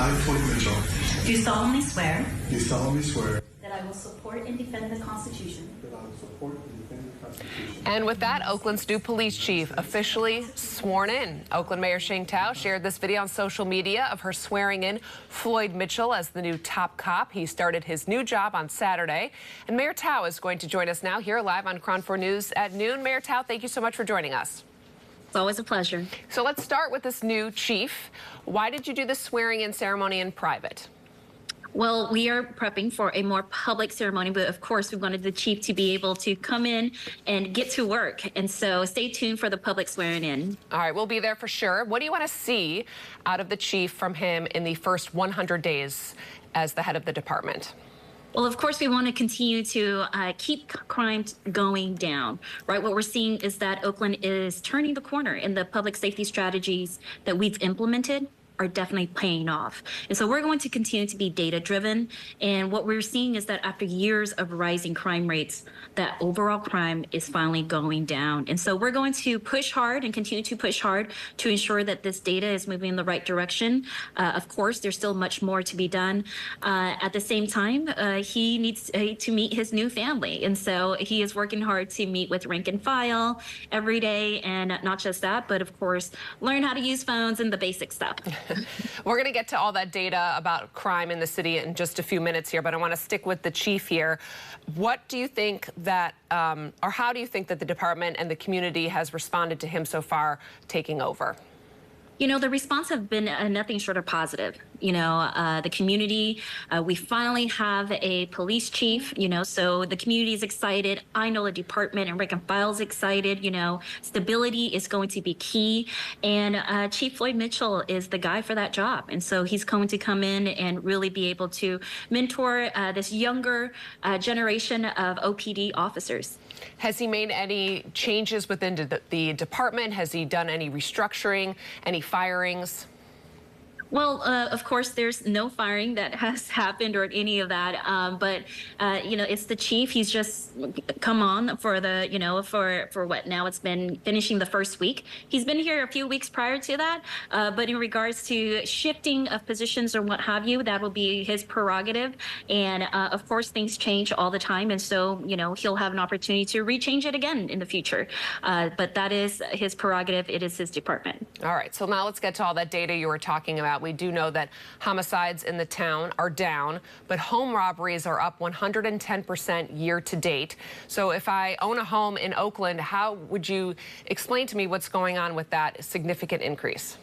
I, Floyd Mitchell, do solemnly swear do solemnly swear that I will support and defend the Constitution that I will support and defend the Constitution. And with that, Oakland's new police chief officially sworn in. Oakland Mayor Thao shared this video on social media of her swearing in Floyd Mitchell as the new top cop. He started his new job on Saturday. And Mayor Thao is going to join us now here live on Cron 4 News at noon. Mayor Thao, thank you so much for joining us. It's always a pleasure. So let's start with this new chief. Why did you do the swearing in ceremony in private? Well, we are prepping for a more public ceremony, but of course we wanted the chief to be able to come in and get to work. And so stay tuned for the public swearing in. All right, we'll be there for sure. What do you want to see out of the chief from him in the first 100 days as the head of the department? Well, of course, we want to continue to keep crime going down, right? What we're seeing is that Oakland is turning the corner, and the public safety strategies that we've implemented are definitely paying off. And so we're going to continue to be data-driven. And what we're seeing is that after years of rising crime rates, that overall crime is finally going down. And so we're going to push hard and continue to push hard to ensure that this data is moving in the right direction. Of course, there's still much more to be done. At the same time, he needs to meet his new family. And so he is working hard to meet with rank and file every day. And not just that, but of course, learn how to use phones and the basic stuff. We're going to get to all that data about crime in the city in just a few minutes here, but I want to stick with the chief here. What do you think that, or how do you think that the department and the community has responded to him so far taking over? You know, the response have been nothing short of positive. You know, the community, we finally have a police chief, you know, so the community is excited. I know the department and rank and file is excited. You know, stability is going to be key. And Chief Floyd Mitchell is the guy for that job. And so he's going to come in and really be able to mentor this younger generation of OPD officers. Has he made any changes within the department? Has he done any restructuring, any firings? Well, of course, there's no firing that has happened or any of that. But, you know, it's the chief. He's just come on for the, you know, for what now it's been finishing the first week. He's been here a few weeks prior to that. But in regards to shifting of positions or what have you, that will be his prerogative. And of course, things change all the time. And so, you know, he'll have an opportunity to rechange it again in the future. But that is his prerogative. It is his department. All right. So now let's get to all that data you were talking about. We do know that homicides in the town are down, but home robberies are up 110% year to date. So if I own a home in Oakland, how would you explain to me what's going on with that significant increase?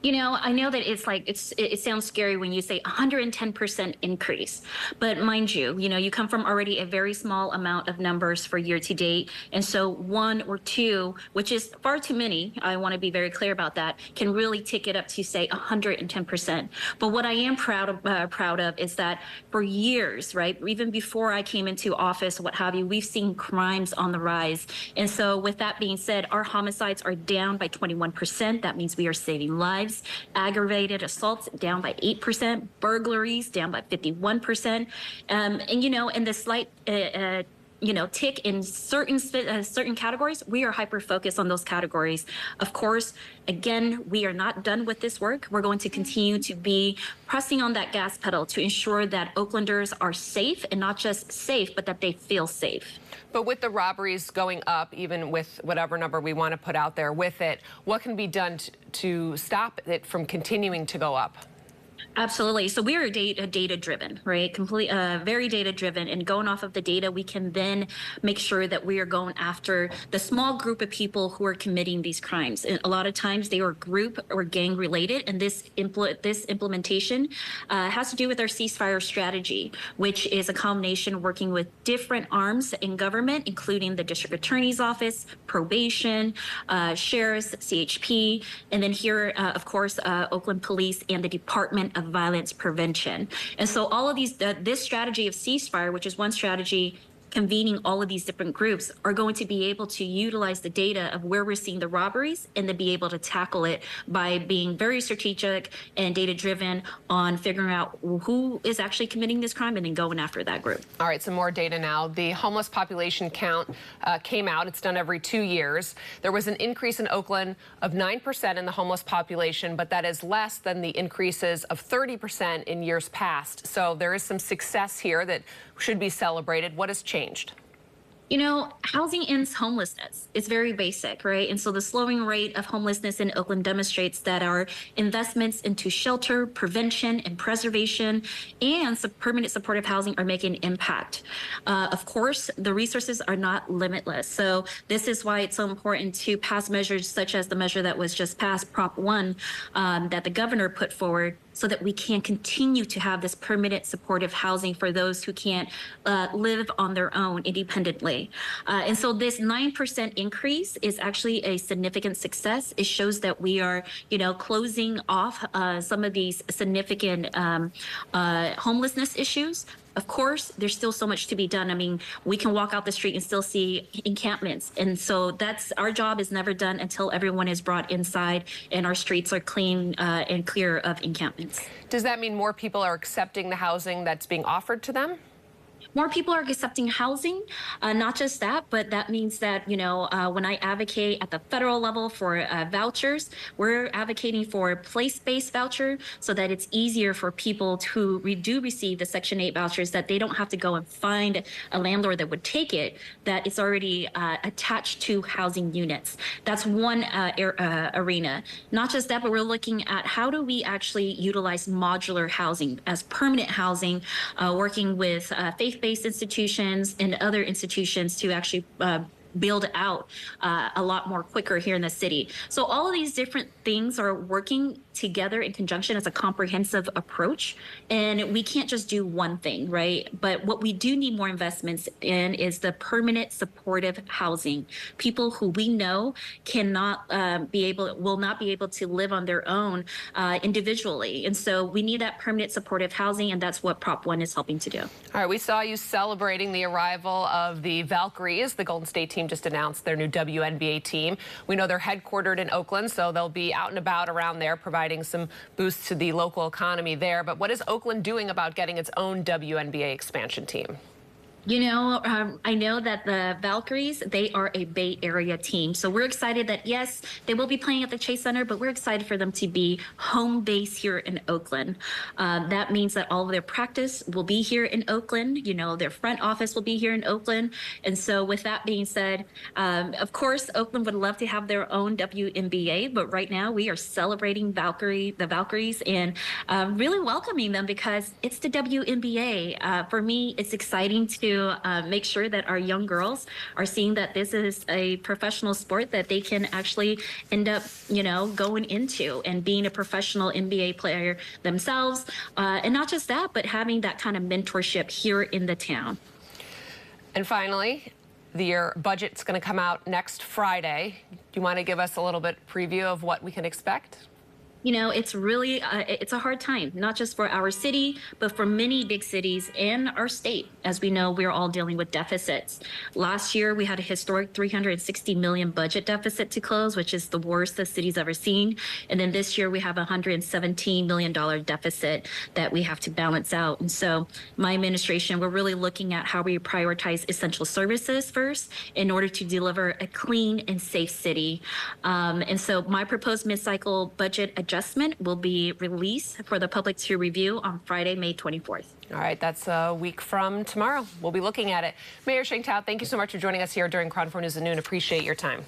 You know, I know that it's like, it sounds scary when you say 110% increase, but mind you, you know, you come from already a very small amount of numbers for year to date. And so 1 or 2, which is far too many, I want to be very clear about that, can really tick it up to say 110%. But what I am proud of is that for years, right, even before I came into office, what have you, we've seen crimes on the rise. And so with that being said, our homicides are down by 21%. That means we are saving lives. Aggravated assaults down by 8%, burglaries down by 51%, and you know, and the slight you know, tick in certain categories, we are hyper focused on those categories. Of course, again, we are not done with this work. We're going to continue to be pressing on that gas pedal to ensure that Oaklanders are safe, and not just safe, but that they feel safe. But with the robberies going up, even with whatever number we want to put out there with it, what can be done to stop it from continuing to go up? Absolutely. So we are data-driven, right? Very data-driven, and going off of the data, we can then make sure that we are going after the small group of people who are committing these crimes. And a lot of times they are group or gang related, and this implementation has to do with our ceasefire strategy, which is a combination working with different arms in government, including the district attorney's office, probation, sheriffs, CHP, and then here, of course, Oakland Police and the Department of Violence Prevention. And so all of these, this strategy of ceasefire, which is one strategy, convening all of these different groups are going to be able to utilize the data of where we're seeing the robberies and then be able to tackle it by being very strategic and data driven on figuring out who is actually committing this crime and then going after that group. All right, some more data now. The homeless population count came out. It's done every 2 years. There was an increase in Oakland of 9% in the homeless population, but that is less than the increases of 30% in years past. So there is some success here that should be celebrated. What has changed? You know, housing ends homelessness. It's very basic, right? And so the slowing rate of homelessness in Oakland demonstrates that our investments into shelter, prevention, and preservation and permanent supportive housing are making an impact. Of course, the resources are not limitless. So this is why it's so important to pass measures such as the measure that was just passed, Prop 1, that the governor put forward, so that we can continue to have this permanent supportive housing for those who can't live on their own independently. And so this 9% increase is actually a significant success. It shows that we are, closing off some of these significant homelessness issues. Of course, there's still so much to be done. I mean, we can walk out the street and still see encampments. And so that's our job is never done until everyone is brought inside and our streets are clean and clear of encampments. Does that mean more people are accepting the housing that's being offered to them? More people are accepting housing, not just that, but that means that, when I advocate at the federal level for vouchers, we're advocating for a place-based voucher so that it's easier for people who do receive the Section 8 vouchers, that they don't have to go and find a landlord that would take it, that it's already attached to housing units. That's one arena. Not just that, but we're looking at how do we actually utilize modular housing as permanent housing, working with faith-based institutions and other institutions to actually build out a lot more quicker here in the city. So all of these different things are working together in conjunction as a comprehensive approach. And we can't just do one thing, right? But what we do need more investments in is the permanent supportive housing. People who we know will not be able to live on their own individually. And so we need that permanent supportive housing, and that's what Prop 1 is helping to do. All right, we saw you celebrating the arrival of the Valkyries. The Golden State team just announced their new WNBA team. We know they're headquartered in Oakland, so they'll be out and about around there, providing some boosts to the local economy there. But what is Oakland doing about getting its own WNBA expansion team? I know that the Valkyries, they are a Bay Area team. So we're excited that, yes, they will be playing at the Chase Center, but we're excited for them to be home base here in Oakland. That means that all of their practice will be here in Oakland. Their front office will be here in Oakland. And so with that being said, of course, Oakland would love to have their own WNBA, but right now we are celebrating the Valkyries and really welcoming them because it's the WNBA. For me, it's exciting to make sure that our young girls are seeing that this is a professional sport that they can actually end up, going into and being a professional NBA player themselves. And not just that, but having that kind of mentorship here in the town. And finally, your budget's going to come out next Friday. Do you want to give us a little bit preview of what we can expect? It's really, it's a hard time, not just for our city, but for many big cities and our state. As we know, we're all dealing with deficits. Last year, we had a historic $360 million budget deficit to close, which is the worst the city's ever seen. And then this year, we have a $117 million deficit that we have to balance out. And so my administration, we're really looking at how we prioritize essential services first in order to deliver a clean and safe city. And so my proposed mid-cycle budget adjustment will be released for the public to review on Friday, May 24th. All right, that's a week from tomorrow. We'll be looking at it. Mayor Thao, thank you so much for joining us here during Crown 4 News at Noon. Appreciate your time.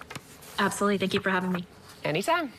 Absolutely. Thank you for having me. Anytime.